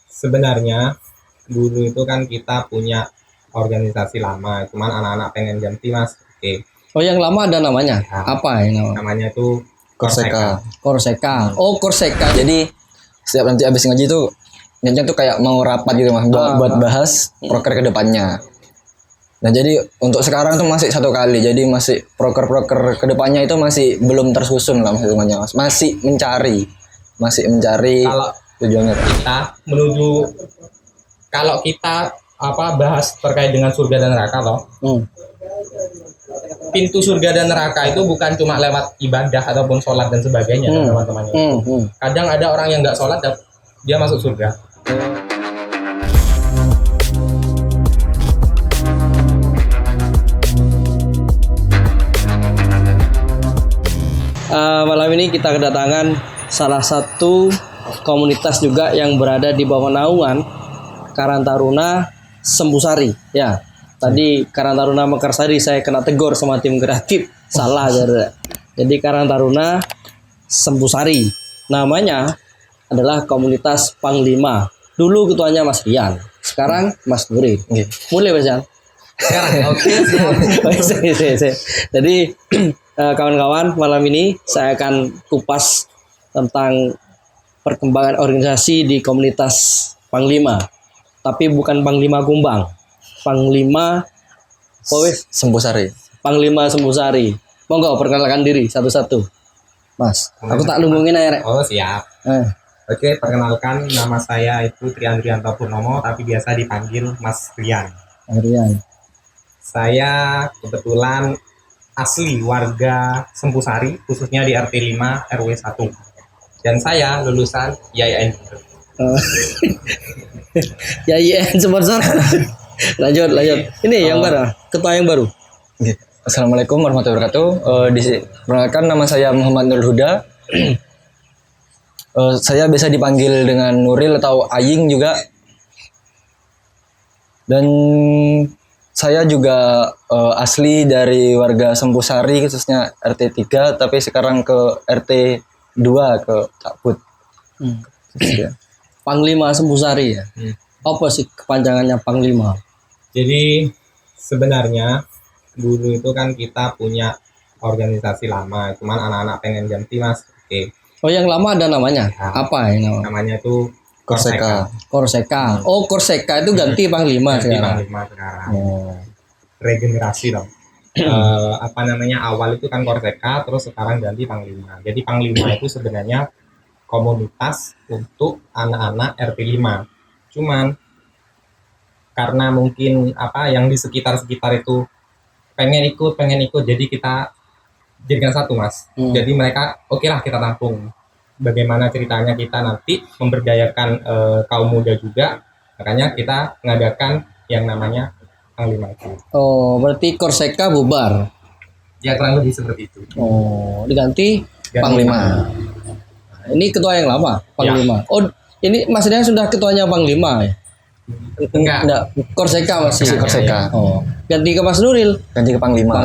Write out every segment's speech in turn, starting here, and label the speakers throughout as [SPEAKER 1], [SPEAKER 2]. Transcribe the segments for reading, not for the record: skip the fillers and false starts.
[SPEAKER 1] Sebenarnya dulu itu kan kita punya organisasi lama, cuman anak-anak pengen ganti mas. Oke.
[SPEAKER 2] Oh, yang lama ada namanya?
[SPEAKER 1] Ya,
[SPEAKER 2] Apa ini namanya?
[SPEAKER 1] namanya itu
[SPEAKER 3] Korseka.
[SPEAKER 2] Korseka. Oh, Korseka.
[SPEAKER 3] Jadi setiap nanti abis ngaji tuh Nyanyian tuh kayak mau rapat gitu mas buat bahas proker ke depannya. Nah jadi untuk sekarang tuh masih satu kali, jadi masih proker ke depannya itu masih belum tersusun lah hitungannya mas. Masih mencari
[SPEAKER 1] kalau
[SPEAKER 3] tujuannya.
[SPEAKER 1] Kalau kita bahas terkait dengan surga dan neraka toh. Pintu surga dan neraka itu bukan cuma lewat ibadah ataupun sholat dan sebagainya teman-teman. Kadang ada orang yang nggak sholat dan dia masuk surga.
[SPEAKER 2] Malam ini kita kedatangan salah satu komunitas juga yang berada di bawah naungan Karang Taruna Sembusari. Ya, tadi Karang Taruna Mekarsari saya kena tegur sama tim kreatif, salah jadi Karang Taruna Sembusari. Namanya adalah komunitas Panglima. Dulu ketuanya Mas Rian, sekarang Mas Nuri. Mulai Mas Rian.
[SPEAKER 1] Sekarang oke.
[SPEAKER 2] Jadi kawan-kawan, malam ini saya akan kupas tentang perkembangan organisasi di komunitas Panglima. Tapi bukan Panglima Kumbang. Panglima
[SPEAKER 3] Sembusari.
[SPEAKER 2] Panglima Sembusari. Monggo perkenalkan diri satu-satu. Mas, aku tak lunggungin aja, Rek.
[SPEAKER 1] Oh, siap. Oke, perkenalkan nama saya itu Triandrianto Purnomo, tapi biasa dipanggil Mas Rian.
[SPEAKER 2] Rian.
[SPEAKER 1] Saya kebetulan asli warga Sembusari, khususnya di RT 5 RW 1. Dan saya lulusan YIN.
[SPEAKER 2] YIN sponsor. lanjut. Ini yang baru, ketua yang baru.
[SPEAKER 3] Assalamualaikum warahmatullahi wabarakatuh. Perkenalkan nama saya Muhammad Nurul Huda. Saya biasa dipanggil dengan Nuril atau Aying juga. Dan saya juga asli dari warga Sembusari, khususnya RT 3, tapi sekarang ke RT 2 ke Cakput.
[SPEAKER 2] Panglima Sembusari ya. Apa sih kepanjangannya Panglima?
[SPEAKER 1] Jadi sebenarnya dulu itu kan kita punya organisasi lama, cuman anak-anak pengen ganti mas. Oke.
[SPEAKER 2] Oh, yang lama ada namanya?
[SPEAKER 1] Ya,
[SPEAKER 2] apa ini namanya?
[SPEAKER 1] Namanya itu
[SPEAKER 2] Korseka. Oh, Korseka itu ganti Panglima sekarang.
[SPEAKER 1] Panglima sekarang. Regenerasi dong. Awal itu kan Korseka, terus sekarang ganti Panglima. Jadi Panglima itu sebenarnya komunitas untuk anak-anak RT 5. Cuman karena mungkin yang di sekitar itu pengen ikut, jadi kita jadikan satu mas. Jadi mereka oke lah kita tampung. Bagaimana ceritanya kita nanti memberdayakan kaum muda juga, makanya kita mengadakan yang namanya Panglima itu.
[SPEAKER 2] Oh, berarti Korseka bubar.
[SPEAKER 1] Ya kurang lebih seperti itu.
[SPEAKER 2] Oh, diganti Panglima. Ini ketua yang lama, Panglima. Ya. Oh, ini Mas Rian sudah ketuanya Panglima ya? Enggak. Korseka masih.
[SPEAKER 3] Korseka.
[SPEAKER 2] Oh, ganti ke Mas Nuril.
[SPEAKER 3] Ganti ke Panglima.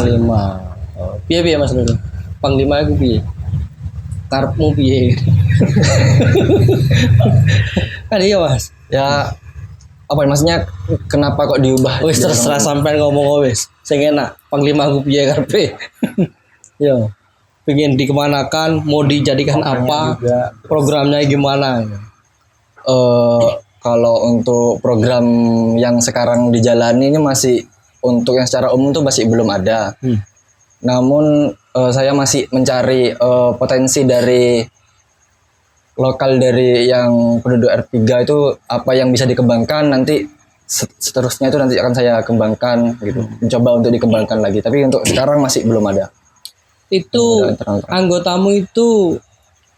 [SPEAKER 2] Oh, piye Mas Nuril? Panglima aku piye? Karepmu piye? Kan iya Mas.
[SPEAKER 3] Ya apa maksudnya kenapa kok diubah?
[SPEAKER 2] Wis terserah sampean ngomong wis. Sing enak. Panglima aku piye karepe? Yo. Pengen dikemanakan, mau dijadikan apa? Juga. Programnya gimana?
[SPEAKER 3] Kalau untuk program yang sekarang dijalani ini masih untuk yang secara umum tuh masih belum ada. Namun saya masih mencari potensi dari lokal dari yang penduduk R3 itu apa yang bisa dikembangkan, nanti seterusnya itu nanti akan saya kembangkan gitu. Mencoba untuk dikembangkan lagi, tapi untuk sekarang masih belum ada.
[SPEAKER 2] Itu anggotamu itu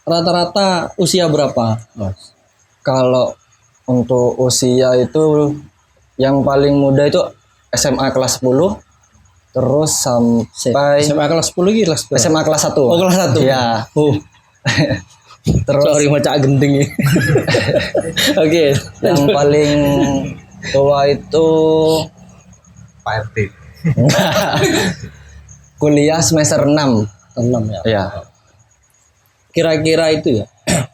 [SPEAKER 2] rata-rata usia berapa, Mas?
[SPEAKER 3] Kalau untuk usia itu yang paling muda itu SMA kelas 10. Terus sampai
[SPEAKER 2] SMA kelas 10 lagi kelas berapa?
[SPEAKER 3] SMA kelas 1.
[SPEAKER 2] Oh, kelas 1.
[SPEAKER 3] Iya.
[SPEAKER 2] Terus sorry macak genting. Oke.
[SPEAKER 3] Yang paling tua itu
[SPEAKER 1] Pak RT.
[SPEAKER 3] Kuliah semester 6
[SPEAKER 2] ya.
[SPEAKER 3] Iya.
[SPEAKER 2] Kira-kira itu ya.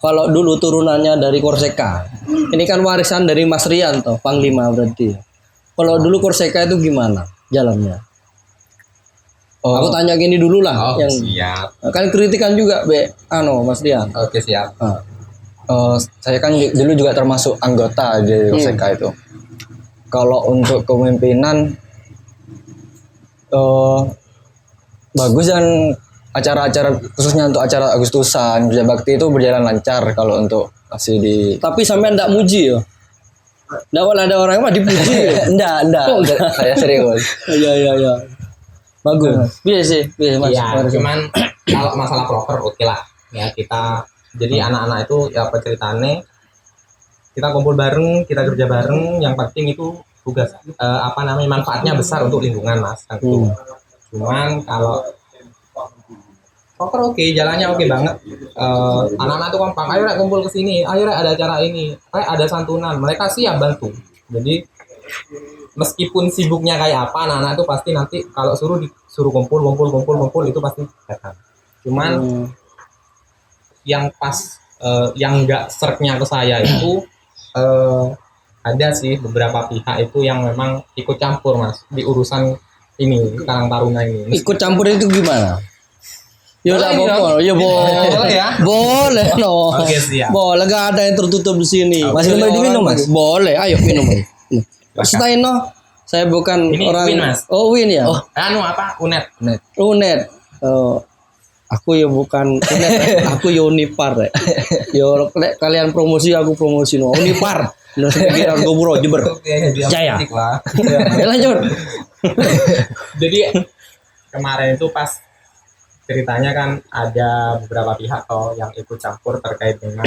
[SPEAKER 2] kalau dulu turunannya dari Korseka. Ini kan warisan dari Mas Rian toh, Panglima berarti. Kalau dulu Korseka itu gimana jalannya? Aku tanya gini dulu lah, yang
[SPEAKER 1] siap.
[SPEAKER 2] kan kritikan juga, Mas Rian.
[SPEAKER 1] Oke, siap.
[SPEAKER 3] Saya kan dulu juga termasuk anggota di Korseka itu. Kalau untuk kepemimpinan bagus, dan acara-acara khususnya untuk acara Agustusan, kerja bakti itu berjalan lancar kalau untuk masih di.
[SPEAKER 2] Tapi sampai ndak muji ya? Ndak ada orang yang mah dipuji ya?
[SPEAKER 3] Enggak.
[SPEAKER 2] Oh, enggak.
[SPEAKER 3] Saya serius.
[SPEAKER 2] Iya. Bagus. Bisa Mas.
[SPEAKER 1] Iya, cuman kalau masalah proker oke lah. Ya kita jadi anak-anak itu ya ceritanya kita kumpul bareng, kita kerja bareng, yang penting itu tugas manfaatnya besar untuk lingkungan, Mas. Kan gitu. Cuman kalau proker oke, jalannya oke banget. Anak-anak tuh kompak, ayo Rek, kumpul ke sini, ayo Rek, ada acara ini, ada santunan, mereka siap bantu. Jadi meskipun sibuknya kayak apa, anak-anak itu pasti nanti kalau disuruh kumpul itu pasti datang. Cuman yang pas yang nggak serknya ke saya itu ada sih beberapa pihak itu yang memang ikut campur, Mas, di urusan ini Karang Taruna ini.
[SPEAKER 2] Ikut campur itu gimana? Ya udah boleh ya. Boleh no.
[SPEAKER 1] Oke, siap.
[SPEAKER 2] Boleh, gak ada yang tertutup di sini.
[SPEAKER 3] Masih boleh diminum, Mas?
[SPEAKER 2] Boleh, ayo minum. Stain no. Saya bukan
[SPEAKER 1] ini
[SPEAKER 2] orang.
[SPEAKER 1] Win, Mas.
[SPEAKER 2] Oh, Win ya.
[SPEAKER 1] Unet.
[SPEAKER 2] Aku ya bukan Unet, aku ya Unipar ya. Yo kalian promosi, aku promosi no. Unipar. Nah, pikiran gue bro Jember. Jaya. Ya, lanjut.
[SPEAKER 1] Jadi kemarin itu pas ceritanya kan ada beberapa pihak yang ikut campur terkait dengan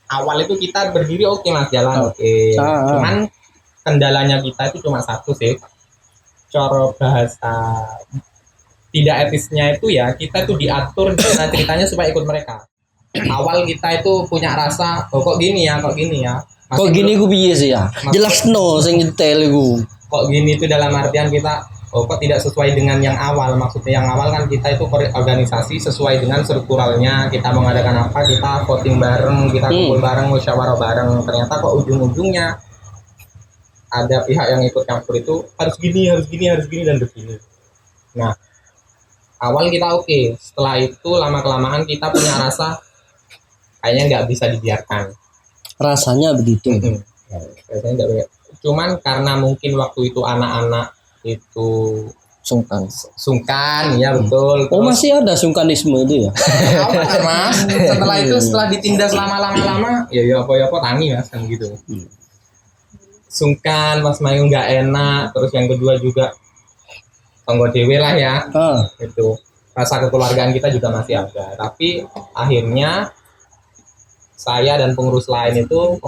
[SPEAKER 1] awal itu kita berdiri oke, Mas, jalan oke. Cuman kendalanya kita itu cuma satu sih, cara bahasa tidak etisnya itu ya, kita tuh diatur dengan ceritanya supaya ikut mereka. Awal kita itu punya rasa kok gini ya
[SPEAKER 2] kok gini gue piye sih ya, jelas no sing nyetel gue
[SPEAKER 1] kok gini itu dalam artian kita kok tidak sesuai dengan yang awal. Maksudnya yang awal kan kita itu organisasi sesuai dengan strukturalnya, kita mengadakan apa, kita voting bareng, kita kumpul bareng, musyawarah bareng. Ternyata kok ujung-ujungnya ada pihak yang ikut campur itu harus gini dan begini. Nah, awal kita oke, setelah itu lama-kelamaan kita punya rasa kayaknya nggak bisa dibiarkan.
[SPEAKER 2] Rasanya begitu.
[SPEAKER 1] Rasanya nggak bisa. Cuman karena mungkin waktu itu anak-anak itu sungkan, ya betul.
[SPEAKER 2] Oh, masih ada sungkanisme itu ya?
[SPEAKER 1] Awal, Mas. Setelah itu, setelah ditindas lama-lama, ya apa tangi, Mas, kan gitu. Sungkan, Mas Mayu nggak enak. Terus yang kedua juga tonggo dewe lah ya. Itu rasa kekeluargaan kita juga masih ada. Tapi akhirnya saya dan pengurus lain itu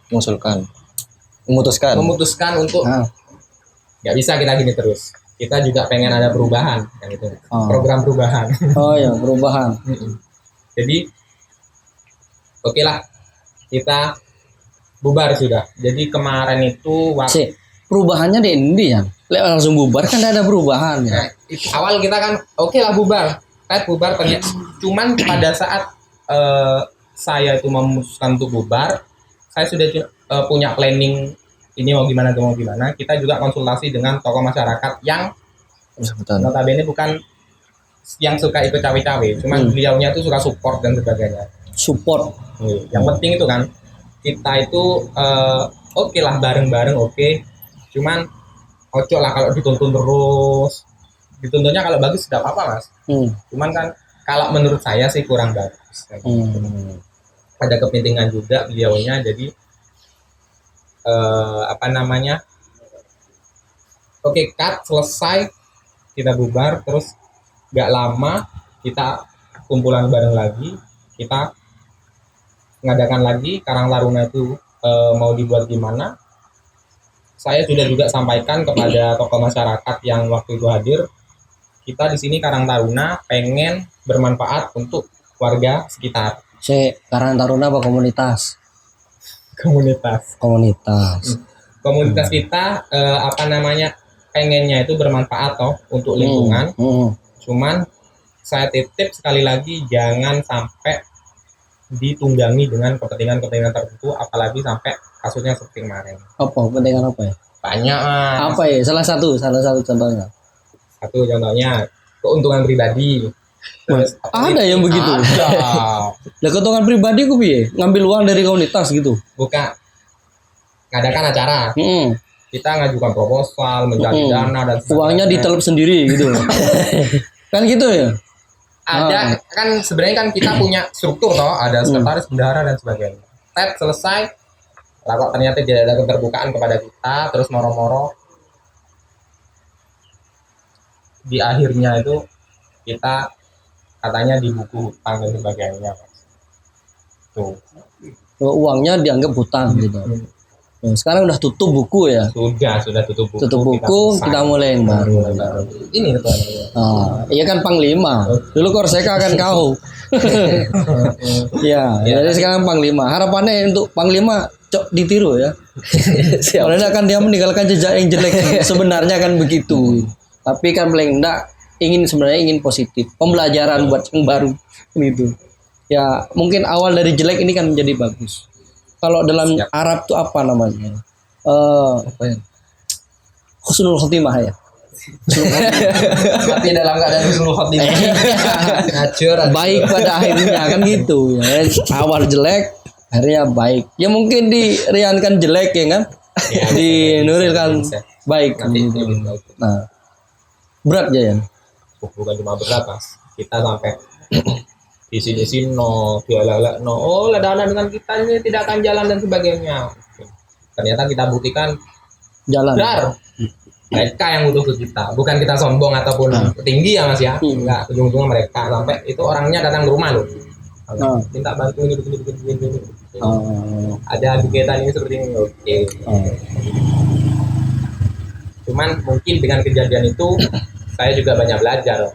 [SPEAKER 1] memutuskan untuk nggak bisa kita gini terus. Kita juga pengen ada perubahan, yang itu program perubahan.
[SPEAKER 2] Oh ya, perubahan.
[SPEAKER 1] Jadi oke lah, kita bubar sudah. Jadi kemarin itu
[SPEAKER 2] perubahannya di India ya, langsung bubar kan ada perubahan ya.
[SPEAKER 1] Awal kita kan oke lah bubar ternyata. Cuman pada saat saya itu memutuskan untuk bubar, saya sudah punya planning ini mau gimana. Kita juga konsultasi dengan tokoh masyarakat yang notabene bukan yang suka ikut cawe-cawe, cuman beliaunya itu suka support dan sebagainya.
[SPEAKER 2] Support.
[SPEAKER 1] Yang penting itu kan kita itu oke lah bareng-bareng oke. Cuman ojo lah kalau dituntun terus. Dituntunnya kalau bagus tidak apa-apa, Mas. Cuman kan kalau menurut saya sih kurang bagus. Ada kepentingan juga beliaunya, jadi oke, cut, selesai, kita bubar. Terus gak lama kita kumpulan bareng lagi, kita ngadakan lagi Karang Taruna itu mau dibuat gimana. Saya sudah juga sampaikan kepada tokoh masyarakat yang waktu itu hadir, kita di sini Karang Taruna pengen bermanfaat untuk warga sekitar.
[SPEAKER 2] Karang Taruna apa komunitas?
[SPEAKER 1] Komunitas kita pengennya itu bermanfaat untuk lingkungan. Cuman saya titip sekali lagi, jangan sampai ditunggangi dengan kepentingan-kepentingan tertentu, apalagi sampai kasusnya seperti kemarin.
[SPEAKER 2] Apa kepentingan apa ya?
[SPEAKER 1] Banyak, Mas.
[SPEAKER 2] Apa ya? Salah satu contohnya.
[SPEAKER 1] Satu contohnya keuntungan pribadi. Terus,
[SPEAKER 2] Ada yang begitu.
[SPEAKER 1] Ada.
[SPEAKER 2] Lah keuntungan pribadi ku piye? Ngambil uang dari komunitas gitu.
[SPEAKER 1] Bukan ngadakan acara.
[SPEAKER 2] Heeh.
[SPEAKER 1] Kita ngajukan proposal, mencari dana dan sebagainya.
[SPEAKER 2] Uangnya ditelep sendiri gitu. Kan gitu ya?
[SPEAKER 1] Ada kan sebenarnya kan kita punya struktur toh, ada sekretaris, bendahara dan sebagainya. Tet selesai, lah kok ternyata tidak ada keterbukaan kepada kita, terus moro-moro di akhirnya itu kita katanya di buku hutang dan sebagainya. Tuh.
[SPEAKER 2] Uangnya dianggap hutang gitu. Nah, sekarang udah tutup buku ya.
[SPEAKER 1] Sudah tutup buku.
[SPEAKER 2] Tutup buku, kita mulai yang baru.
[SPEAKER 1] Ini ketua.
[SPEAKER 2] Iya kan Panglima. Dulu Korseka kan kau. Ya, jadi sekarang Panglima. Harapannya untuk Panglima cok ditiru ya. Karena kan dia meninggalkan jejak yang jelek. Sebenarnya kan begitu. Tapi kan paling enggak sebenarnya ingin positif. Pembelajaran buat yang baru gitu. Ya, mungkin awal dari jelek ini kan menjadi bagus. Kalau dalam Arab tuh apa namanya? Apa ya? Husnul khotimah ya.
[SPEAKER 1] Tapi dalam keadaan husnul khotimah.
[SPEAKER 2] Baik pada akhirnya kan gitu ya. Awal jelek, akhirnya baik. Ya mungkin diriankan jelek ya kan? Ya, dinurilkan baik. Gitu. Nah, berat ya.
[SPEAKER 1] Bukan cuma berat, Mas. Kita sampai di sini no, dialek no, oh dana dengan kita ini tidak akan jalan dan sebagainya. Ternyata kita buktikan
[SPEAKER 2] jalan.
[SPEAKER 1] Benar. Mereka yang butuh ke kita, bukan kita sombong ataupun tinggi ya Mas ya. Enggak, ujung-ujungnya mereka sampai itu orangnya datang ke rumah loh. Minta bantu ini begini. Ada kegiatan ini seperti ini. Oke. Cuman mungkin dengan kejadian itu saya juga banyak belajar.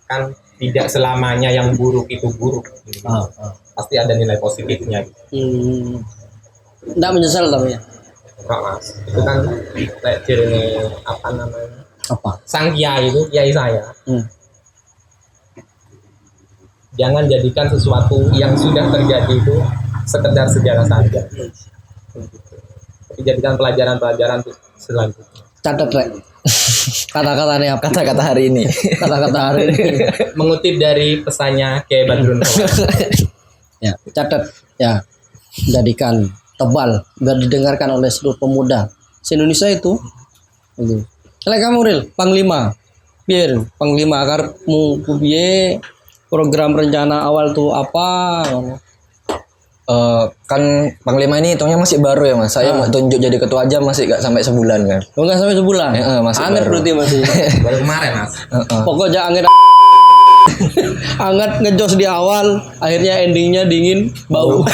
[SPEAKER 1] Kan tidak selamanya yang buruk itu buruk. Pasti ada nilai positifnya.
[SPEAKER 2] Nggak menyesal tapi ya.
[SPEAKER 1] Enggak Mas. Itu kan kayak ciri apa namanya?
[SPEAKER 2] Apa?
[SPEAKER 1] Sang kiai itu, kiai saya. Jangan jadikan sesuatu yang sudah terjadi itu sekedar sejarah saja. Tapi jadikan pelajaran-pelajaran selanjutnya.
[SPEAKER 2] Catat Rek. Kata-katanya apa?
[SPEAKER 3] Kata-kata hari ini.
[SPEAKER 2] Kata-kata hari ini.
[SPEAKER 1] Mengutip dari pesannya Kiai Badrun.
[SPEAKER 2] Ya, catat ya. Jadikan tebal biar didengarkan oleh seluruh pemuda se-Indonesia itu. Gitu. Lek kamu Ril, Panglima. Biar Panglima karepmu piye? Program rencana awal tuh apa?
[SPEAKER 3] Kan Panglima ini hitungnya masih baru ya Mas. Saya tunjuk jadi ketua aja masih gak sampai sebulan kan.
[SPEAKER 2] Enggak sampai sebulan.
[SPEAKER 3] Masih
[SPEAKER 2] anget
[SPEAKER 3] baru.
[SPEAKER 2] berarti masih.
[SPEAKER 1] Baru kemarin Mas.
[SPEAKER 2] Pokoknya anget anget ngejos di awal, akhirnya endingnya dingin bau.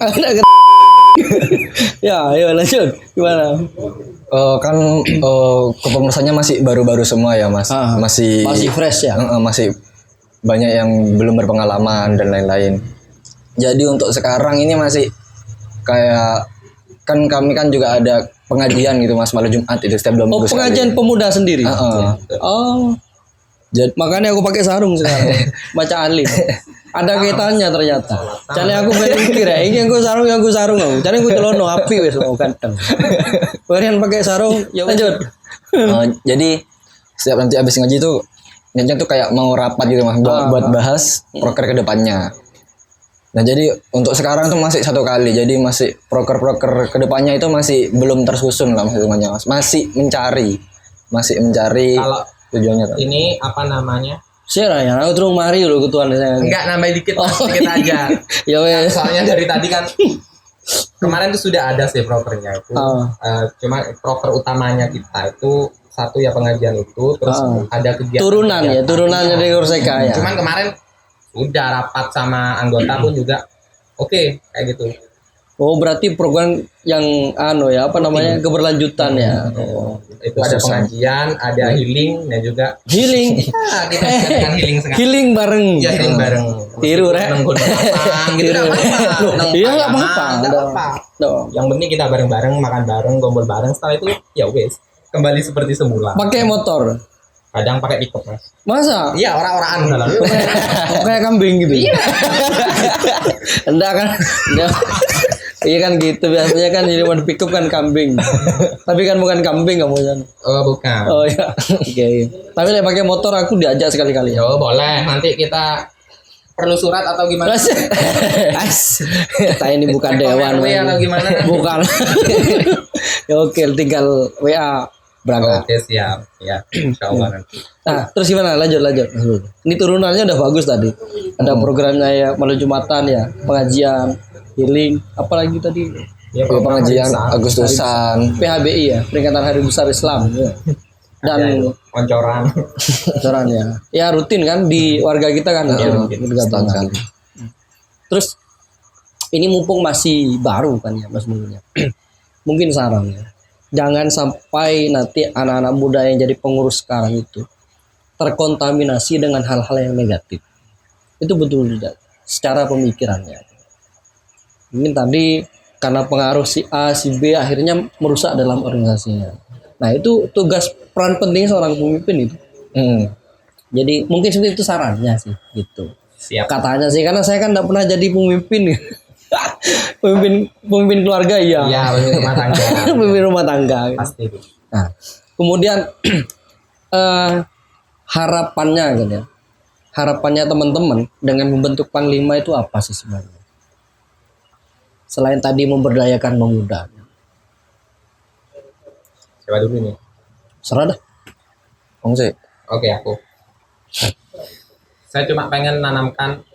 [SPEAKER 2] Anget. Ya, ayo lanjut. Gimana?
[SPEAKER 3] Kan kepengurusannya masih baru-baru semua ya Mas. Masih
[SPEAKER 2] fresh ya.
[SPEAKER 3] Masih banyak yang belum berpengalaman dan lain-lain. Jadi untuk sekarang ini masih kayak kan kami kan juga ada pengajian gitu Mas malam Jumat itu setiap 2 minggu sekali.
[SPEAKER 2] Pengajian pemuda sendiri. Jadi makanya aku pakai sarung sekarang. Baca alim. Ada kaitannya ternyata. Cari aku berpikir ya, ini aku sarung aku. Cari aku celono api wes mau ganteng. Kalian pakai sarung, ya lanjut.
[SPEAKER 3] Jadi setiap nanti habis ngaji tuh niatnya tuh kayak mau rapat gitu Mas buat bahas proker ke depannya. Nah jadi untuk sekarang tuh masih 1 kali, jadi masih proker kedepannya itu masih belum tersusun lah hitungannya Mas, masih mencari
[SPEAKER 1] kalau
[SPEAKER 3] tujuannya.
[SPEAKER 1] Ini apa namanya?
[SPEAKER 2] Siapa ya? Aku terus mari loh ketuaan saya.
[SPEAKER 1] Enggak nambah dikit, dikit aja.
[SPEAKER 2] Ya wes.
[SPEAKER 1] Soalnya dari tadi kan kemarin tuh sudah ada sih prokernya itu. Cuma proker utamanya kita itu satu ya pengajian itu, terus ada kegiatan
[SPEAKER 2] turunannya dari Korseka ya.
[SPEAKER 1] Cuman kemarin udah rapat sama anggota pun juga oke, kayak gitu.
[SPEAKER 2] Oh berarti program yang keberlanjutan ya.
[SPEAKER 1] Itu ada pengajian, ada healing dan juga
[SPEAKER 2] healing.
[SPEAKER 1] Kita dengan healing sekarang.
[SPEAKER 2] Healing bareng.
[SPEAKER 1] Ya healing bareng.
[SPEAKER 2] Tiru Rek.
[SPEAKER 1] Gitu
[SPEAKER 2] Iya enggak apa-apa.
[SPEAKER 1] Yang penting kita bareng-bareng, makan bareng, gombol bareng. Setelah itu ya wes kembali seperti semula.
[SPEAKER 2] Pakai motor.
[SPEAKER 1] Kadang pakai pickup mas.
[SPEAKER 2] Masa?
[SPEAKER 1] Iya orang-orangan dalam.
[SPEAKER 2] Kayak kambing gitu. Iya. Enggak kan? Enggak. Iya kan gitu biasanya kan jadi mau pick up kan kambing. Tapi kan bukan kambing kamu kan.
[SPEAKER 1] Oh bukan.
[SPEAKER 2] Oh iya. Oke. Tapi lek pakai motor aku diajak sekali-kali.
[SPEAKER 1] Yo boleh. Nanti kita perlu surat atau gimana?
[SPEAKER 2] Kita ini bukan dewan.
[SPEAKER 1] Atau gimana?
[SPEAKER 2] Bukan. Ya oke, tinggal WA berangkat.
[SPEAKER 1] Oke siap. Ya, insya Allah nanti.
[SPEAKER 2] Nah, terus gimana? Lanjut. Ini turunannya udah bagus tadi. Ada programnya ya, malam Jumatan ya, pengajian, healing, apalagi tadi
[SPEAKER 1] Ya,
[SPEAKER 3] pengajian Agustusan,
[SPEAKER 2] PHBI ya, peringatan Hari Besar Islam ya. Dan
[SPEAKER 1] koncoran.
[SPEAKER 2] bocoran ya. Ya rutin kan di warga kita kan.
[SPEAKER 3] setahun sekali.
[SPEAKER 2] Terus ini mumpung masih baru kan ya Mas Mulya. Mungkin sarannya jangan sampai nanti anak-anak muda yang jadi pengurus sekarang itu terkontaminasi dengan hal-hal yang negatif. Itu betul tidak secara pemikirannya. Mungkin tadi karena pengaruh si A, si B akhirnya merusak dalam organisasinya. Nah itu tugas peran penting seorang pemimpin itu. Jadi mungkin seperti itu sarannya sih gitu.
[SPEAKER 1] Siap.
[SPEAKER 2] Katanya sih karena saya kan tidak pernah jadi pemimpin. pemimpin keluarga iya.
[SPEAKER 1] Iya, pemimpin rumah tangga.
[SPEAKER 2] Pemimpin rumah tangga.
[SPEAKER 1] Pasti.
[SPEAKER 2] Nah, kemudian harapannya gitu ya. Harapannya teman-teman dengan membentuk Panglima itu apa sih sebenarnya? Selain tadi memberdayakan pemuda.
[SPEAKER 1] Coba dulu nih.
[SPEAKER 2] Serah dah.
[SPEAKER 3] Om sih.
[SPEAKER 1] Oke, aku. Saya cuma pengen nanamkan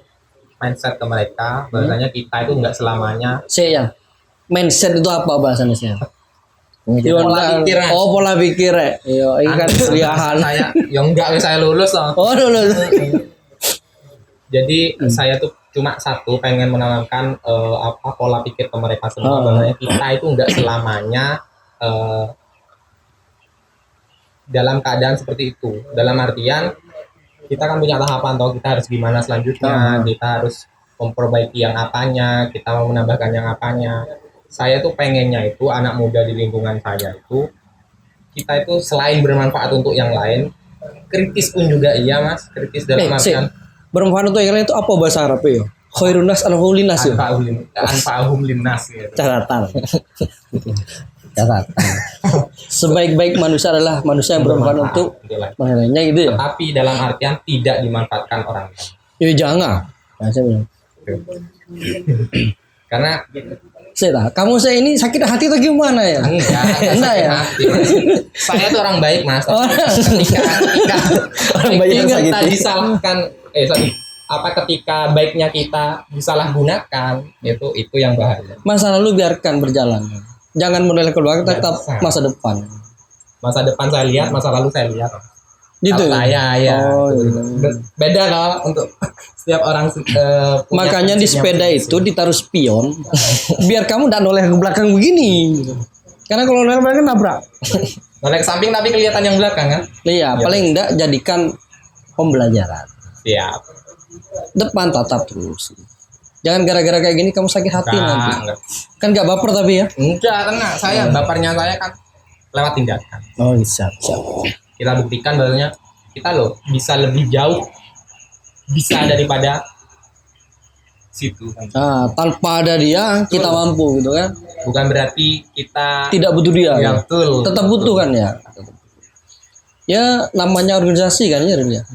[SPEAKER 1] mindset ke mereka bahwasanya kita itu enggak selamanya
[SPEAKER 2] Saya mindset itu apa bahasanya saya?
[SPEAKER 1] pola pikir.
[SPEAKER 2] Pola pikir ya. Iya, ini kan kuliahan.
[SPEAKER 1] Saya ya enggak saya lulus loh.
[SPEAKER 2] Oh, lulus.
[SPEAKER 1] Jadi saya tuh cuma satu pengen menanamkan pola pikir ke mereka semua bahwasanya kita itu enggak selamanya dalam keadaan seperti itu. Dalam artian kita kan punya tahapan toh kita harus gimana selanjutnya, kita harus memperbaiki yang apanya, kita mau menambahkan yang apanya. Saya tuh pengennya itu anak muda di lingkungan saya itu kita itu selain bermanfaat untuk yang lain, kritis pun juga iya mas, kritis dalam artian
[SPEAKER 2] bermanfaat untuk yang lain itu apa bahasa Arab ya? Khairun nas anfa'ulinnas ya.
[SPEAKER 1] Anfa'uhum linnas gitu.
[SPEAKER 2] Catatan. Sebaik-baik manusia adalah manusia yang bermanfaat untuk yang lainnya gitu ya.
[SPEAKER 1] Tapi dalam artian tidak dimanfaatkan orang lain.
[SPEAKER 2] Ya jangan. Nah, saya bilang.
[SPEAKER 1] Karena
[SPEAKER 2] kamu saya ini sakit hati atau gimana ya?
[SPEAKER 1] Enggak ya. Saya tuh orang baik mas. Ketika
[SPEAKER 3] Orang baik yang
[SPEAKER 1] kita
[SPEAKER 3] sakiti.
[SPEAKER 1] disalahkan, ketika baiknya kita disalahgunakan itu yang bahaya.
[SPEAKER 2] Masa lalu biarkan berjalan. Jangan model keluar, tetap masa depan.
[SPEAKER 1] Masa depan saya lihat, masa lalu saya lihat.
[SPEAKER 2] Gitu.
[SPEAKER 1] Kalau saya ya.
[SPEAKER 2] Iya.
[SPEAKER 1] Beda loh untuk setiap orang.
[SPEAKER 2] Makanya di sepeda itu ditaruh spion, biar kamu tidak noleh ke belakang begini. Karena kalau noleh ke belakang nabrak.
[SPEAKER 1] Noleh ke samping tapi kelihatan yang belakang kan?
[SPEAKER 2] Iya, paling enggak jadikan pembelajaran.
[SPEAKER 1] Siap.
[SPEAKER 2] Depan tatap terus. Jangan gara-gara kayak gini kamu sakit hati nanti.
[SPEAKER 1] Enggak.
[SPEAKER 2] Kan nggak baper tapi ya?
[SPEAKER 1] Enggak, tenang. Saya bapernya saya kan lewat tindakan.
[SPEAKER 2] Oh, siap.
[SPEAKER 1] Kita buktikan bahwasanya kita loh bisa lebih jauh bisa daripada situ.
[SPEAKER 2] Nah, tanpa ada dia kita mampu gitu kan?
[SPEAKER 1] Bukan berarti kita
[SPEAKER 2] Tidak butuh dia.
[SPEAKER 1] ya,
[SPEAKER 2] Kan?
[SPEAKER 1] betul.
[SPEAKER 2] Tetap butuh kan ya? Ya namanya organisasi kan ya, Rin, ya.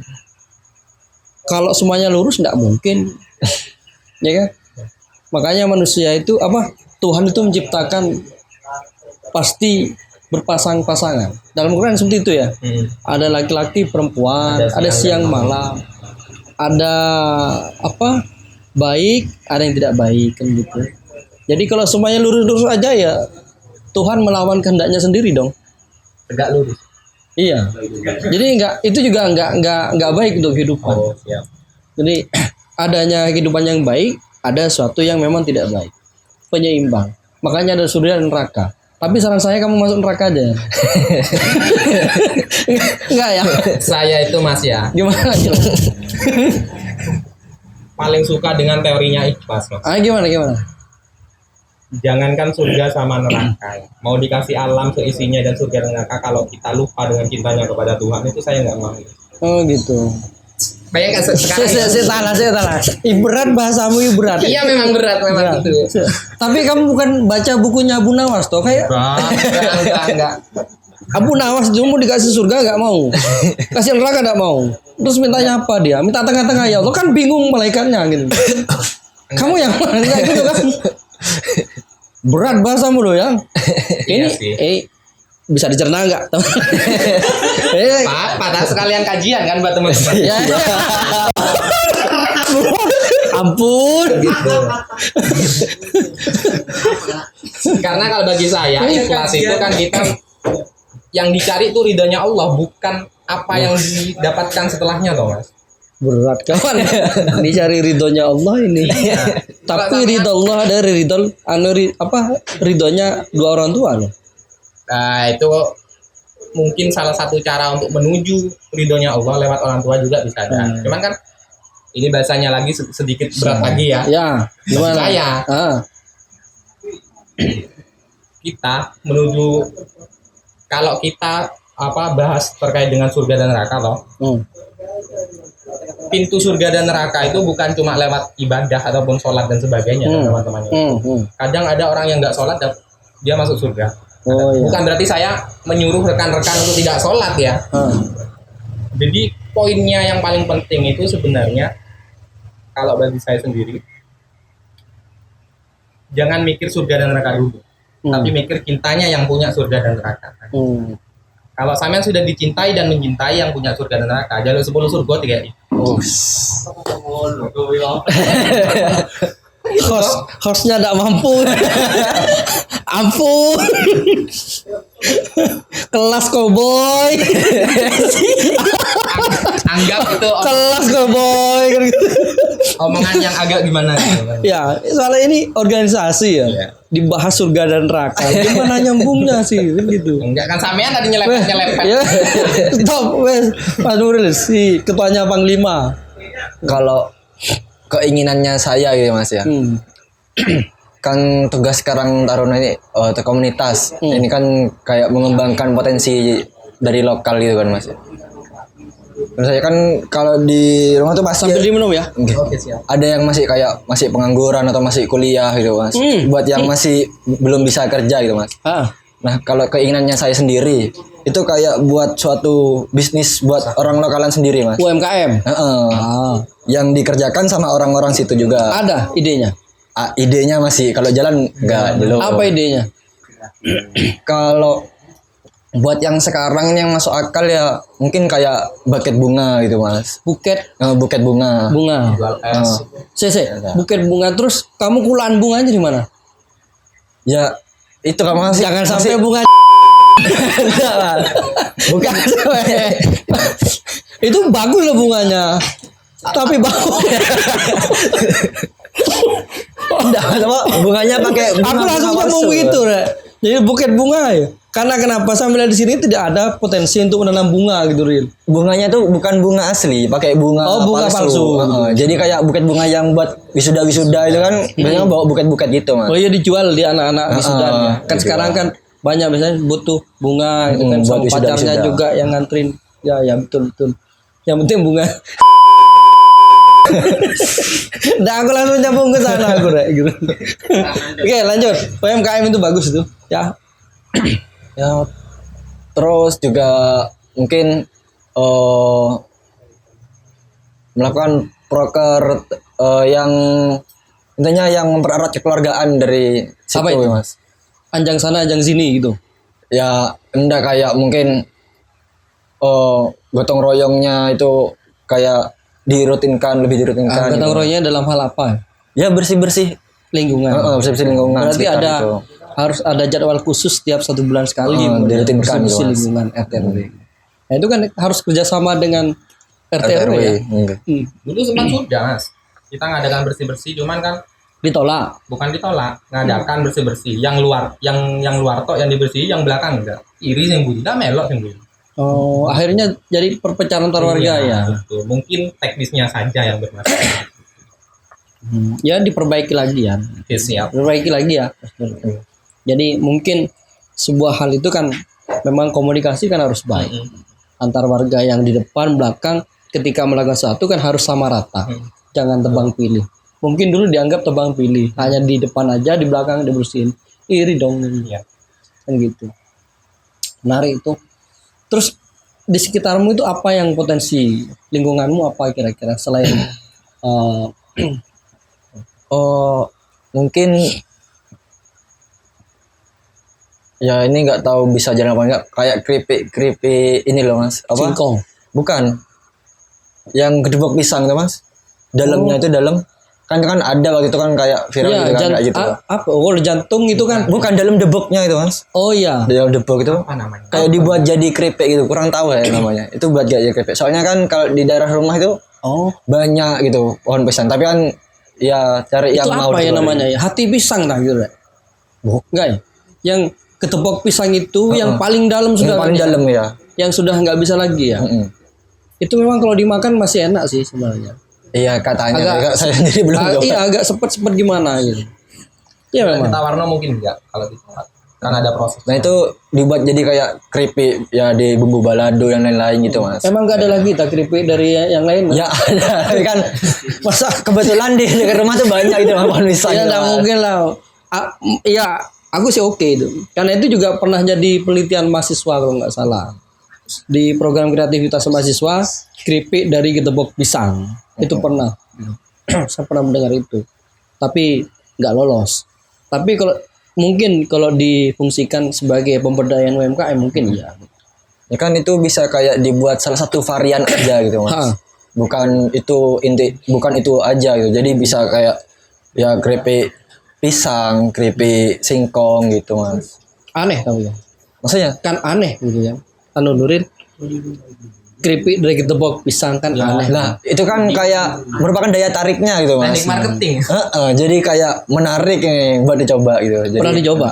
[SPEAKER 2] Kalau semuanya lurus nggak mungkin, ya kan? Makanya manusia itu Tuhan itu menciptakan pasti berpasang-pasangan. Dalam Quran seperti itu ya. Ada laki-laki, perempuan, ada siang malam, ada baik, ada yang tidak baik kan gitu. Jadi kalau semuanya lurus-lurus aja ya Tuhan melawan kehendaknya sendiri dong.
[SPEAKER 1] Tegak lurus.
[SPEAKER 2] Iya. Jadi itu juga enggak baik untuk kehidupan.
[SPEAKER 1] Oh, siap.
[SPEAKER 2] Jadi adanya kehidupan yang baik, ada sesuatu yang memang tidak baik. Penyeimbang. Makanya ada surga dan neraka. Tapi saran saya kamu masuk neraka aja. Enggak ya?
[SPEAKER 1] Saya itu mas ya
[SPEAKER 2] Gimana?
[SPEAKER 1] paling suka dengan teorinya Ikhlas mas.
[SPEAKER 2] Gimana?
[SPEAKER 1] Jangankan surga sama neraka, mau dikasih alam seisinya dan surga dan neraka, kalau kita lupa dengan cintanya kepada Tuhan, itu saya nggak mau.
[SPEAKER 2] Oh gitu.
[SPEAKER 4] Bayangkan sekarang.
[SPEAKER 2] Saya talah. Berat bahasamu berat.
[SPEAKER 4] Iya memang berat memang itu.
[SPEAKER 2] Tapi kamu bukan baca bukunya Abu Nawas toh kayak
[SPEAKER 4] Enggak.
[SPEAKER 2] Abu Nawas dulu mau dikasih surga nggak mau, kasih neraka nggak mau. Terus mintanya apa dia? Minta tengah-tengah ya. Lo kan bingung malaikatnya gitu. Kamu yang mana kayak gitu kan? Berat bahasamu loh yang. Ini
[SPEAKER 1] Iya sih.
[SPEAKER 2] bisa dicerna nggak?
[SPEAKER 4] Padahal sekalian kajian kan buat teman-teman.
[SPEAKER 2] Ya. Ampun.
[SPEAKER 4] Gitu. Karena kalau bagi saya ikhlas itu kan kita yang dicari itu ridhonya Allah, bukan apa yang didapatkan setelahnya toh Mas.
[SPEAKER 2] Berat kawan. Dicari ridhonya Allah ini. Tapi ridho Allah dari ridhonya dua orang tua loh.
[SPEAKER 4] Nah itu mungkin salah satu cara untuk menuju ridhonya Allah lewat orang tua juga bisa ada. Cuman kan ini bahasanya lagi sedikit berat lagi ya.
[SPEAKER 2] Ya,
[SPEAKER 4] Maksud
[SPEAKER 2] gimana?
[SPEAKER 4] saya kita menuju, kalau kita bahas terkait dengan surga dan neraka toh. Pintu surga dan neraka itu bukan cuma lewat ibadah ataupun sholat dan sebagainya teman-temannya. Kadang ada orang yang nggak sholat dia masuk surga.
[SPEAKER 2] Oh, iya.
[SPEAKER 4] Bukan berarti saya menyuruh rekan-rekan untuk tidak sholat ya. Jadi poinnya yang paling penting itu sebenarnya kalau bagi saya sendiri, jangan mikir surga dan neraka dulu, tapi mikir cintanya yang punya surga dan neraka. Kalau sampean sudah dicintai dan mencintai yang punya surga dan neraka, jalur 10 surga tiga ini.
[SPEAKER 2] Hostnya tidak mampu. Ampun. Kelas cowboy.
[SPEAKER 4] Anggap itu
[SPEAKER 2] Kelas cowboy.
[SPEAKER 4] omongan yang agak gimana gitu.
[SPEAKER 2] Ya, soalnya ini organisasi ya.
[SPEAKER 4] Iya.
[SPEAKER 2] Dibahas surga dan neraka. Gimana nyambungnya sih gitu.
[SPEAKER 4] Enggak kan sampean tadi nyelepet.
[SPEAKER 2] Ya. Stop, wes. Pak Nuril si ketuanya Panglima.
[SPEAKER 3] Kalau keinginannya saya gitu Mas ya. Kan tugas sekarang Taruna ini komunitas. Ini kan kayak mengembangkan potensi dari lokal gitu kan Mas ya. Menurut saya kan kalau di rumah tuh masih
[SPEAKER 2] Sambil diminum ya.
[SPEAKER 4] Oke siap.
[SPEAKER 3] ada yang masih pengangguran atau masih kuliah gitu Mas. Buat yang masih belum bisa kerja gitu Mas. Nah, kalau keinginannya saya sendiri itu kayak buat suatu bisnis buat orang lokalan sendiri Mas.
[SPEAKER 2] UMKM.
[SPEAKER 3] Yang dikerjakan sama orang-orang situ juga.
[SPEAKER 2] Ada idenya.
[SPEAKER 3] Idenya masih kalau jalan enggak belum.
[SPEAKER 2] Apa idenya?
[SPEAKER 3] Kalau buat yang sekarang ini yang masuk akal ya mungkin kayak buket bunga gitu Mas.
[SPEAKER 2] Buket
[SPEAKER 3] Buket bunga.
[SPEAKER 2] bunga.
[SPEAKER 4] Jual es.
[SPEAKER 2] Buket bunga terus kamu kulaan bunganya di mana?
[SPEAKER 3] Ya itu kan masih
[SPEAKER 2] Jangan sampai bunga.
[SPEAKER 3] bukan
[SPEAKER 2] Itu bagus loh bunganya. Tapi bagus.
[SPEAKER 3] enggak sama bunganya pakai bunga.
[SPEAKER 2] Aku langsung
[SPEAKER 3] palsu.
[SPEAKER 2] ngomong gitu, Rek. Jadi buket bunga ya. Karena kenapa saya melihat di sini tidak ada potensi untuk menanam bunga gitu, Ril.
[SPEAKER 3] Bunganya tuh bukan bunga asli, pakai bunga
[SPEAKER 2] bunga palsu.
[SPEAKER 3] Jadi kayak buket bunga yang buat wisuda-wisuda itu kan biasanya bawa buket-buket gitu Mas.
[SPEAKER 2] Oh iya dijual di anak-anak wisudanya. Kan
[SPEAKER 3] dijual.
[SPEAKER 2] sekarang kan banyak biasanya butuh bunga itu kan
[SPEAKER 3] buat
[SPEAKER 2] sama pacarnya
[SPEAKER 3] wisuda-wisuda.
[SPEAKER 2] juga yang ngantrin. Ya betul. Yang penting bunga. Nah aku langsung nyambung ke sana aku Rek, gitu. Oke lanjut. UMKM itu bagus itu. Ya.
[SPEAKER 3] Ya terus juga mungkin melakukan proker yang intinya yang mempererat kekeluargaan dari situ
[SPEAKER 2] Apa itu?
[SPEAKER 3] ya, Mas.
[SPEAKER 2] Anjang sana anjang sini gitu.
[SPEAKER 3] Ya enggak kayak mungkin gotong royongnya itu kayak lebih dirutinkan
[SPEAKER 2] Gotong
[SPEAKER 3] gitu.
[SPEAKER 2] royongnya dalam hal apa?
[SPEAKER 3] Ya bersih-bersih
[SPEAKER 2] Lingkungan.
[SPEAKER 3] bersih-bersih lingkungan
[SPEAKER 2] Berarti
[SPEAKER 3] sekitar
[SPEAKER 2] ada
[SPEAKER 3] itu.
[SPEAKER 2] harus ada jadwal khusus setiap 1 bulan sekali
[SPEAKER 3] dirutinkan
[SPEAKER 2] bersih
[SPEAKER 3] gitu, Mas.
[SPEAKER 2] lingkungan RT RW. Nah itu kan harus kerjasama dengan RT RW ya.
[SPEAKER 3] Enggak.
[SPEAKER 4] Dulu sempat sudah Mas. Kita ngadakan bersih-bersih cuman kan
[SPEAKER 2] Ditolak.
[SPEAKER 4] bukan ditolak, ngadakan bersih-bersih. Yang luar tok yang dibersih, yang belakang enggak. Iri sing budi, dah melok sing budi.
[SPEAKER 2] Oh, akhirnya jadi perpecahan antar warga ya.
[SPEAKER 4] Betul. Mungkin teknisnya saja yang bermasalah.
[SPEAKER 2] Ya diperbaiki lagi ya.
[SPEAKER 4] Siap.
[SPEAKER 2] Perbaiki lagi ya. Jadi mungkin sebuah hal itu kan memang komunikasi kan harus baik antar warga yang di depan belakang ketika melakukan sesuatu kan harus sama rata. Jangan tebang pilih. Mungkin dulu dianggap tebang pilih, hanya di depan aja, di belakang dibersihin. Iri dong.
[SPEAKER 1] Iya.
[SPEAKER 2] Kan gitu. Menarik itu. Terus di sekitarmu itu apa yang potensi lingkunganmu apa kira-kira selain
[SPEAKER 3] Oh, mungkin ya ini nggak tahu bisa jalan apa enggak, kayak keripik ini loh Mas. Apa?
[SPEAKER 2] singkong?
[SPEAKER 3] Bukan. Yang gedebok pisang tuh Mas. Dalamnya itu dalam kan ada waktu itu kan kayak viral
[SPEAKER 2] Ya,
[SPEAKER 3] gitu kan kayak gitu.
[SPEAKER 2] apa? Oh, jantung itu kan.
[SPEAKER 3] Bukan dalam deboknya itu Mas.
[SPEAKER 2] Oh iya.
[SPEAKER 3] Dalam debok itu
[SPEAKER 4] Apa namanya?
[SPEAKER 3] kayak dibuat jadi keripik gitu. Kurang tahu ya namanya. Itu buat jadi keripik. Soalnya kan kalau di daerah rumah itu
[SPEAKER 2] Oh,
[SPEAKER 3] banyak gitu pohon pisang. Tapi kan ya cari
[SPEAKER 2] itu
[SPEAKER 3] yang mau
[SPEAKER 2] apa ya
[SPEAKER 3] dikeluarin.
[SPEAKER 2] namanya ya? Hati pisang lah gitu. Enggak ya? Yang ketepok pisang itu yang paling dalam
[SPEAKER 3] Yang
[SPEAKER 2] sudah
[SPEAKER 3] paling dalam ya.
[SPEAKER 2] yang sudah nggak bisa lagi ya.
[SPEAKER 3] Mm-mm.
[SPEAKER 2] Itu memang kalau dimakan masih enak sih sebenarnya.
[SPEAKER 3] Iya katanya.
[SPEAKER 2] Agak-
[SPEAKER 3] Saya sendiri belum coba.
[SPEAKER 2] Iya agak sepet-sepet gimana gitu. Iya memang.
[SPEAKER 4] Kita warna mungkin enggak kalau ditawar. Kan ada proses.
[SPEAKER 3] Nah itu dibuat jadi kayak keripik ya di bumbu balado dan lain-lain gitu Mas.
[SPEAKER 2] Emang nggak ada lagi tak keripik dari yang lain?
[SPEAKER 3] Ya ada, tapi kan masa kebetulan di dekat rumah tuh banyak itu pohon pisang.
[SPEAKER 2] Ya
[SPEAKER 3] itu,
[SPEAKER 2] nggak
[SPEAKER 3] Mas.
[SPEAKER 2] mungkin lah. Ya aku sih oke itu. Karena itu juga pernah jadi penelitian mahasiswa kalau nggak salah. Di program kreativitas mahasiswa keripik dari gedebok pisang itu pernah. Saya pernah mendengar itu. Tapi nggak lolos. Tapi kalau difungsikan sebagai pemberdayaan UMKM mungkin ya.
[SPEAKER 3] Ya kan itu bisa kayak dibuat salah satu varian aja gitu Mas.
[SPEAKER 2] Ha.
[SPEAKER 3] Bukan itu aja gitu. Jadi bisa kayak ya keripik pisang, keripik singkong gitu Mas.
[SPEAKER 2] Aneh tapi ya.
[SPEAKER 3] Maksudnya
[SPEAKER 2] Kan aneh gitu ya. Anu Nuril keripik dari gedebok pisang kan aneh.
[SPEAKER 3] nah itu kan kayak merupakan daya tariknya gitu Mas.
[SPEAKER 4] Teknik marketing.
[SPEAKER 3] Jadi kayak menarik nih buat dicoba gitu. Jadi
[SPEAKER 2] Pernah dicoba?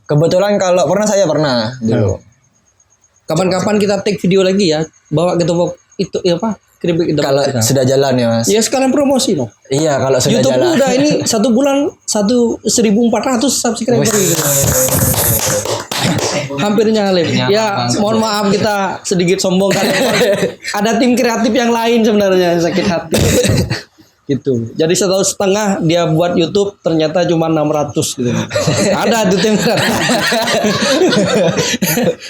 [SPEAKER 3] kebetulan kalau saya pernah dulu.
[SPEAKER 2] Kapan-kapan kita take video lagi ya, bawa gedebok itu ya apa? Keripik gedebok
[SPEAKER 3] Kalau
[SPEAKER 2] pisang.
[SPEAKER 3] sudah jalan ya Mas.
[SPEAKER 2] Ya sekalian promosi loh.
[SPEAKER 3] Iya kalau sudah
[SPEAKER 2] YouTube
[SPEAKER 3] jalan.
[SPEAKER 2] udah ini 1 bulan 1.400 subscriber gitu. Hampir nyalip. Ya, mohon maaf kita sedikit sombong kan. Ada tim kreatif yang lain sebenarnya sakit hati. Gitu. Jadi 1,5 dia buat YouTube ternyata cuma 600 gitu. Ada tuh tim kreatif.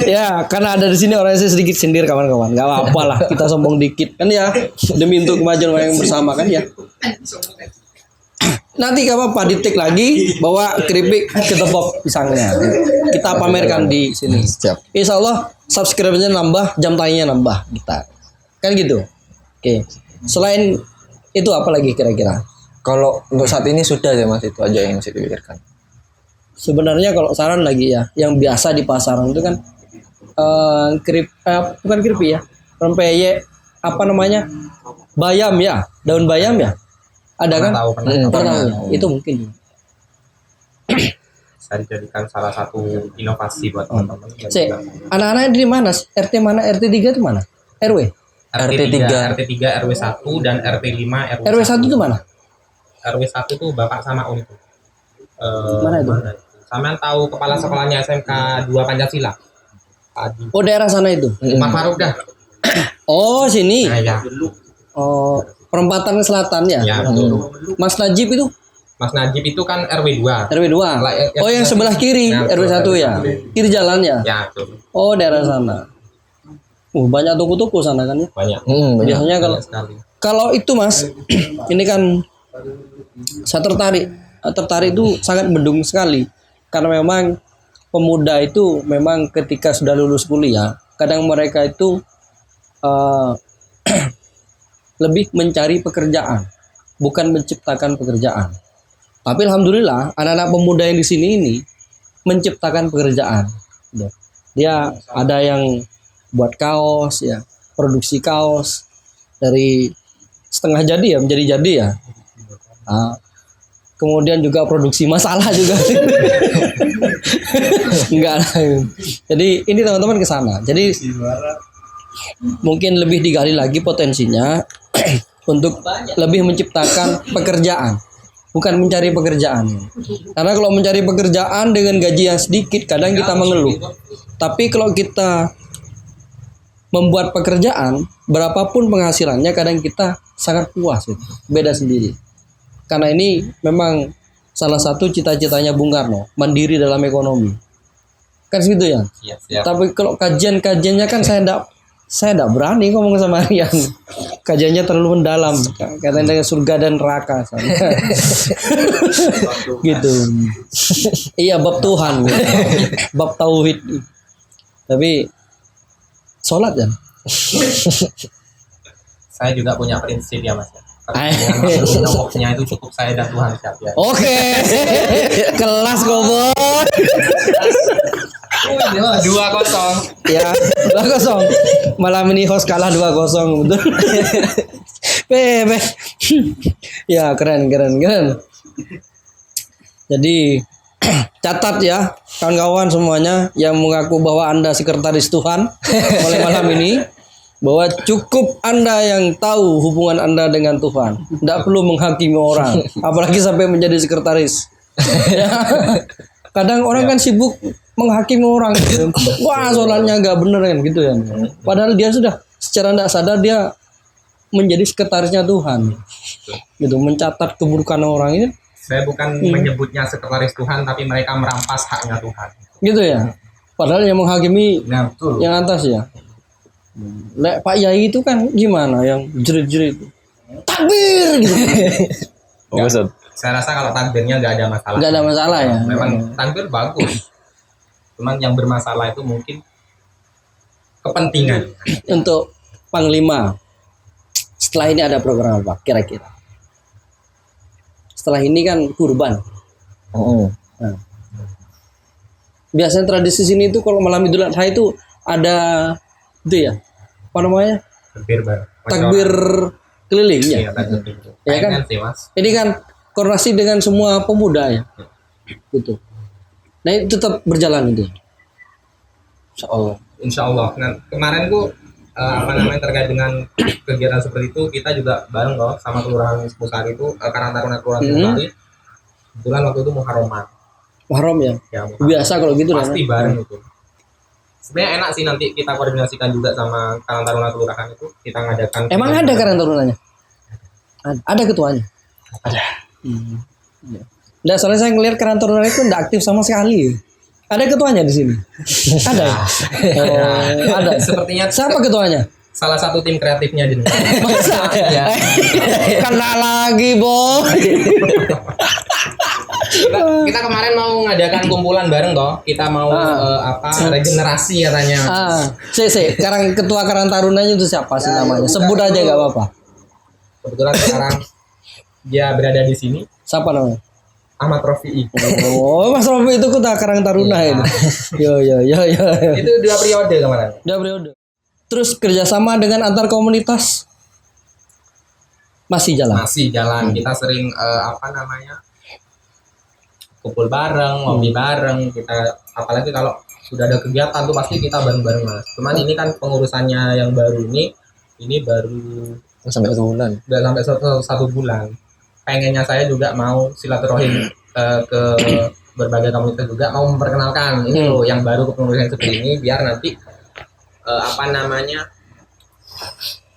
[SPEAKER 2] Ya, karena ada di sini orang saya sedikit sindir kawan-kawan. Gak apa-apa lah, kita sombong dikit kan ya demi untuk kemajuan yang bersama kan ya. Nanti gak apa-apa ditik lagi bawa keripik ketepok pisangnya. Kita pamerkan di sini.
[SPEAKER 3] Siap.
[SPEAKER 2] Insya Allah subscribernya nambah, jam tayangnya nambah kita. Kan gitu. Oke. Selain itu apa lagi kira-kira?
[SPEAKER 3] Kalau untuk saat ini sudah ya Mas, itu aja yang mesti dipikirkan.
[SPEAKER 2] Sebenarnya kalau saran lagi ya, yang biasa di pasaran itu kan bukan keripik ya, rempeyek apa namanya? Bayam ya, daun bayam ya. Ada kan?
[SPEAKER 4] Tahu pernah.
[SPEAKER 2] Pernah ya? Itu mungkin.
[SPEAKER 4] Bisa dijadikan salah satu inovasi buat teman-teman.
[SPEAKER 2] Anak-anaknya di mana? RT mana? RT 3 itu mana? RW?
[SPEAKER 4] RT3, RW1 dan RT5,
[SPEAKER 2] RW 1 itu mana?
[SPEAKER 4] RW1 tuh Bapak sama Om itu.
[SPEAKER 2] Mana itu?
[SPEAKER 4] Sampean tahu kepala sekolahnya SMK 2 Pancasila? Adi.
[SPEAKER 2] Oh daerah sana itu.
[SPEAKER 4] Umar Faruk dah.
[SPEAKER 2] Oh sini.
[SPEAKER 4] Nah, ya.
[SPEAKER 2] Oh perempatan selatan ya.
[SPEAKER 4] Ya, betul.
[SPEAKER 2] Mas Najib itu
[SPEAKER 4] Mas Najib itu kan RW2.
[SPEAKER 2] RW 2. Oh yang sebelah kiri
[SPEAKER 4] Nah,
[SPEAKER 2] RW 1 ya. Kiri jalan ya.
[SPEAKER 4] Ya, betul.
[SPEAKER 2] Oh daerah sana. Banyak toko-toko sana kan ya.
[SPEAKER 4] Banyak.
[SPEAKER 3] Banyak.
[SPEAKER 2] Biasanya
[SPEAKER 4] Banyak sekali.
[SPEAKER 2] kalau itu Mas, ini kan saya tertarik itu sangat mendung sekali karena memang pemuda itu memang ketika sudah lulus kuliah kadang mereka itu lebih mencari pekerjaan bukan menciptakan pekerjaan. Tapi alhamdulillah anak-anak pemuda yang di sini ini menciptakan pekerjaan. Dia ada yang buat kaos ya, produksi kaos dari setengah jadi ya menjadi jadi ya. Nah, kemudian juga produksi masalah juga. Enggak lah. Jadi ini teman-teman ke sana. Jadi mungkin lebih digali lagi potensinya untuk lebih menciptakan pekerjaan, bukan mencari pekerjaan. Karena kalau mencari pekerjaan dengan gaji yang sedikit, kadang kita mengeluh. Tapi kalau kita membuat pekerjaan, berapapun penghasilannya, kadang kita sangat puas. Gitu. Beda sendiri. Karena ini memang salah satu cita-citanya Bung Karno, mandiri dalam ekonomi. Kan segitu ya.
[SPEAKER 4] Siap.
[SPEAKER 2] Tapi kalau kajian-kajiannya kan saya enggak berani ngomong sama Rian. Kajiannya terlalu mendalam. Katanya dengan surga dan neraka. Gitu. Iya, bab Tuhan. Gitu. Bab tauhid. Tapi sholat kan?
[SPEAKER 4] Saya juga punya prinsip ya Mas. Dengan itu cukup saya dan Tuhan siap ya.
[SPEAKER 2] Oke. Kelas kobot.
[SPEAKER 4] 2-0.
[SPEAKER 2] Ya, 2-0. Malam ini host kalah 2-0, betul. Be. Ya, keren. Jadi catat ya kawan-kawan semuanya yang mengaku bahwa Anda sekretaris Tuhan mulai malam ini, bahwa cukup Anda yang tahu hubungan Anda dengan Tuhan. Tidak perlu menghakimi orang, apalagi sampai menjadi sekretaris. Ya. Kadang orang kan sibuk menghakimi orang gitu. Wah, sholatnya nggak bener kan gitu ya. Padahal dia sudah secara tidak sadar dia menjadi sekretarisnya Tuhan. Gitu, mencatat keburukan orang ini.
[SPEAKER 4] Saya bukan menyebutnya sekretaris Tuhan, tapi mereka merampas haknya Tuhan.
[SPEAKER 2] Gitu ya. Padahal yang menghakimi
[SPEAKER 4] Nah, betul.
[SPEAKER 2] yang atas ya. Lek Pak Yai itu kan gimana yang jerit-jerit. Takbir gitu.
[SPEAKER 4] Saya rasa kalau takbirnya nggak ada masalah.
[SPEAKER 2] Nggak ada masalah ya.
[SPEAKER 4] Memang takbir bagus. Cuman yang bermasalah itu mungkin kepentingan.
[SPEAKER 2] Untuk Panglima, setelah ini ada program apa kira-kira? Setelah ini kan kurban. Nah. Biasanya tradisi sini itu kalau malam Idul Adha itu ada itu ya. Apa namanya? Takbir keliling ya.
[SPEAKER 4] Iya, takbir.
[SPEAKER 2] Ya kan?
[SPEAKER 4] Sih, Mas.
[SPEAKER 2] Ini kan koordinasi dengan semua pemuda ya. Gitu. Nah, itu tetap berjalan itu.
[SPEAKER 4] Insya Allah. Nah, kemarin tuh terkait dengan kegiatan seperti itu, kita juga bareng loh sama kelurahan Sempusari itu, Karang Taruna kelurahan Sempusari. Kebetulan waktu itu Muharraman.
[SPEAKER 2] Muharram ya.
[SPEAKER 4] Ya, Muharram.
[SPEAKER 2] Biasa kalau gitu
[SPEAKER 4] Pasti bareng itu. Sebenarnya enak sih, nanti kita koordinasikan juga sama Karang Taruna kelurahan itu, kita ngadakan.
[SPEAKER 2] Emang ada Karang Tarunanya? Ada ketuanya? Ada. Nah, soalnya saya ngelihat Karang Taruna itu tidak aktif sama sekali. Ada ketuanya di sini. Ada. Ada.
[SPEAKER 4] Sepertinya
[SPEAKER 2] Siapa ketuanya?
[SPEAKER 4] salah satu tim kreatifnya di
[SPEAKER 2] Masa?
[SPEAKER 4] Ya.
[SPEAKER 2] Kena lagi, Boy.
[SPEAKER 4] Kita kemarin mau ngadakan kumpulan bareng toh. Kita mau regenerasi katanya.
[SPEAKER 2] Ketua Karang Tarunanya itu siapa sih namanya? Sebut aja nggak apa-apa.
[SPEAKER 4] Kebetulan sekarang dia berada di sini.
[SPEAKER 2] Siapa namanya?
[SPEAKER 4] Ahmad Rofi'i.
[SPEAKER 2] Oh, Mas Rofi itu ketua Karang Taruna itu. Yo.
[SPEAKER 4] Itu 2 periode kemarin.
[SPEAKER 2] 2 periode. Terus kerjasama dengan antar komunitas masih jalan.
[SPEAKER 4] Kita sering kumpul bareng, ngopi bareng. Kita apalagi kalau sudah ada kegiatan tuh pasti kita bareng-bareng Mas. Cuman ini kan pengurusannya yang baru ini baru
[SPEAKER 3] Sampai 1 bulan.
[SPEAKER 4] Udah sampai 1 bulan. Pengennya saya juga mau silaturahim ke berbagai komunitas juga, mau memperkenalkan ini loh yang baru kepengurusan seperti ini, biar nanti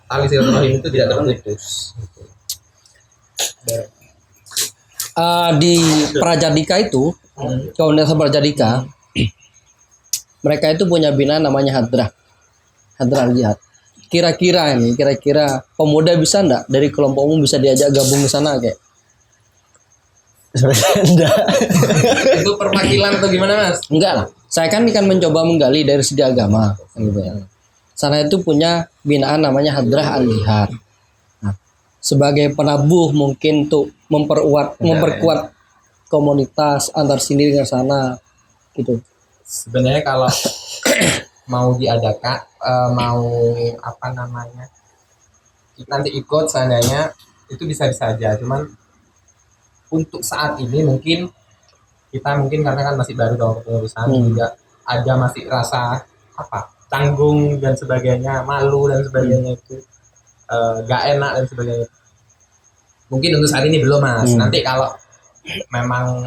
[SPEAKER 4] tali silaturahim itu tidak terputus.
[SPEAKER 2] Di Prajadika itu, komunitas Prajadika, mereka itu punya binaan namanya Hadrah Jihad. Kira-kira pemuda bisa enggak dari kelompokmu bisa diajak gabung ke sana kayak?
[SPEAKER 3] Enggak.
[SPEAKER 4] Itu perwakilan atau gimana Mas?
[SPEAKER 2] Enggak lah. Saya kan mencoba menggali dari segi agama gitu ya. Sana itu punya binaan namanya Hadrah Al-Jihad. Nah, sebagai penabuh mungkin untuk memperkuat komunitas antar sini dengan sana gitu.
[SPEAKER 4] Sebenarnya kalau mau diadakan nanti ikut seandainya itu bisa saja, cuman untuk saat ini mungkin karena kan masih baru dalam pengurusan juga ada masih rasa canggung dan sebagainya, malu dan sebagainya itu gak enak dan sebagainya. Mungkin untuk saat ini belum Mas. Nanti kalau memang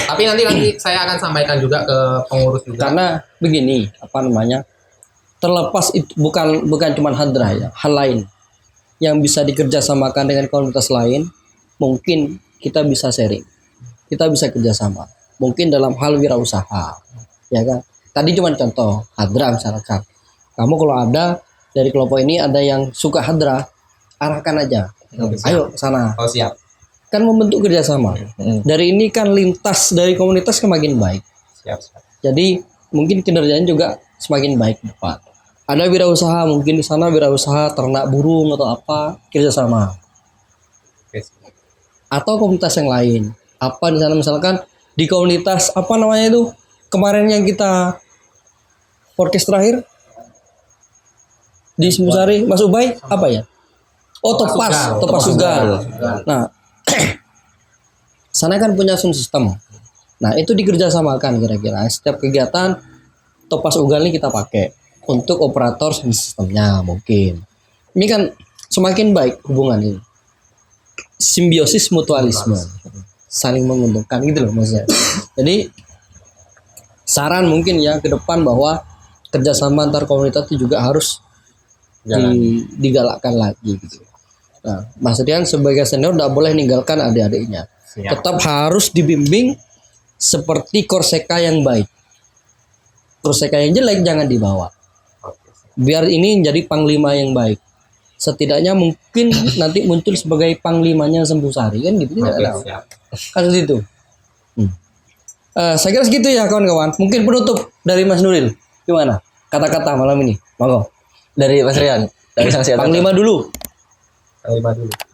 [SPEAKER 4] tapi nanti saya akan sampaikan juga ke pengurus juga.
[SPEAKER 2] Karena begini, apa namanya? Terlepas itu bukan cuma hadrah ya, hal lain yang bisa dikerjasamakan dengan komunitas lain, mungkin kita bisa sharing, kita bisa kerjasama. Mungkin dalam hal wirausaha, ya kan? Tadi cuma contoh hadrah misalkan. Kamu kalau ada dari kelompok ini ada yang suka hadrah, arahkan aja. Ayo ke sana.
[SPEAKER 4] Oh siap.
[SPEAKER 2] Kan membentuk kerjasama. Dari ini kan lintas dari komunitas semakin baik.
[SPEAKER 4] Siap. Siap.
[SPEAKER 2] Jadi mungkin kinerjanya juga semakin baik ke depan. Ada wirausaha, mungkin di sana wirausaha ternak burung atau apa, kerjasama.
[SPEAKER 4] Oke.
[SPEAKER 2] Atau komunitas yang lain. Apa di sana misalkan di komunitas apa namanya itu kemarin yang kita podcast terakhir di Sembusari, Mas Ubay apa ya? Oh Topas Ugal. Nah, sana kan punya sound system. Nah itu dikerjasamakan kira-kira setiap kegiatan Topas Ugal ini kita pakai untuk operator sound systemnya mungkin. Ini kan semakin baik hubungan ini. Simbiosis mutualisme, saling menguntungkan gitu loh maksudnya. Jadi saran mungkin ya ke depan bahwa kerjasama antar komunitas itu juga harus digalakkan lagi gitu. Nah, Mas Rian sebagai senior tidak boleh ninggalkan adik-adiknya.
[SPEAKER 1] Siap.
[SPEAKER 2] Tetap harus dibimbing seperti Korseka yang baik. Korseka yang jelek jangan dibawa.
[SPEAKER 1] Oke.
[SPEAKER 2] Biar ini menjadi panglima yang baik. Setidaknya mungkin nanti muncul sebagai panglimanya Sembusari kan gitu.
[SPEAKER 1] Oke,
[SPEAKER 2] Tidak tahu.
[SPEAKER 1] siap.
[SPEAKER 2] Kasus itu. Saya kira segitu ya kawan-kawan. Mungkin penutup dari Mas Nuril. Gimana? Kata-kata malam ini. Monggo.
[SPEAKER 3] Dari Mas Rian, dari sanksi atas.
[SPEAKER 2] Panglima dulu.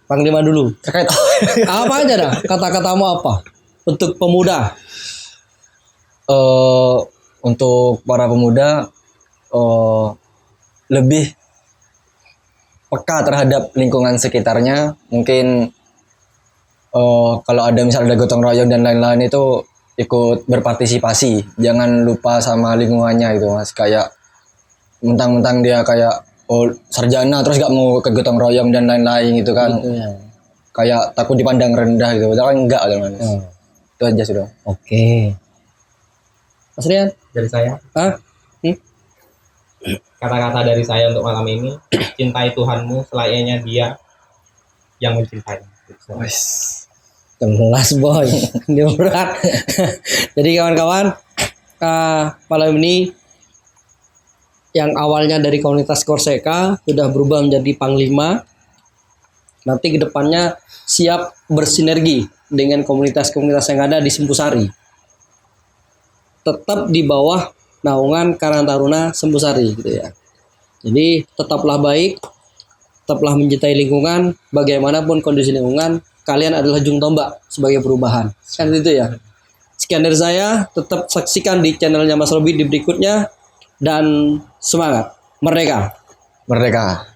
[SPEAKER 2] Panglima dulu.
[SPEAKER 3] Terkait
[SPEAKER 2] Apa aja dah? Kata-katamu apa? Untuk pemuda.
[SPEAKER 3] untuk para pemuda lebih peka terhadap lingkungan sekitarnya. Mungkin kalau ada misalnya ada gotong royong dan lain-lain itu ikut berpartisipasi. Jangan lupa sama lingkungannya itu Mas. Kayak mentang-mentang dia kayak sarjana terus gak mau ke gotong royong dan lain-lain gitu kan.
[SPEAKER 2] Gitu ya.
[SPEAKER 3] Kayak takut dipandang rendah gitu. Padahal enggak kan Mas. Itu aja sudah.
[SPEAKER 2] Oke. Mas Rian?
[SPEAKER 1] Dari saya,
[SPEAKER 2] Hah?
[SPEAKER 1] kata-kata dari saya untuk malam ini, cintai Tuhanmu selayaknya Dia yang mencintai.
[SPEAKER 2] Kelas boy. Ini berat. Jadi kawan-kawan, malam ini yang awalnya dari komunitas Korseka sudah berubah menjadi panglima. Nanti kedepannya siap bersinergi dengan komunitas-komunitas yang ada di Sembusari. Tetap di bawah naungan Karang Taruna Sembusari gitu ya. Jadi tetaplah baik, tetaplah mencintai lingkungan, bagaimanapun kondisi lingkungan, kalian adalah ujung tombak sebagai perubahan. Kan itu ya. Sekian dari saya, tetap saksikan di channelnya Mas Robi di berikutnya dan semangat, merdeka.
[SPEAKER 3] Merdeka.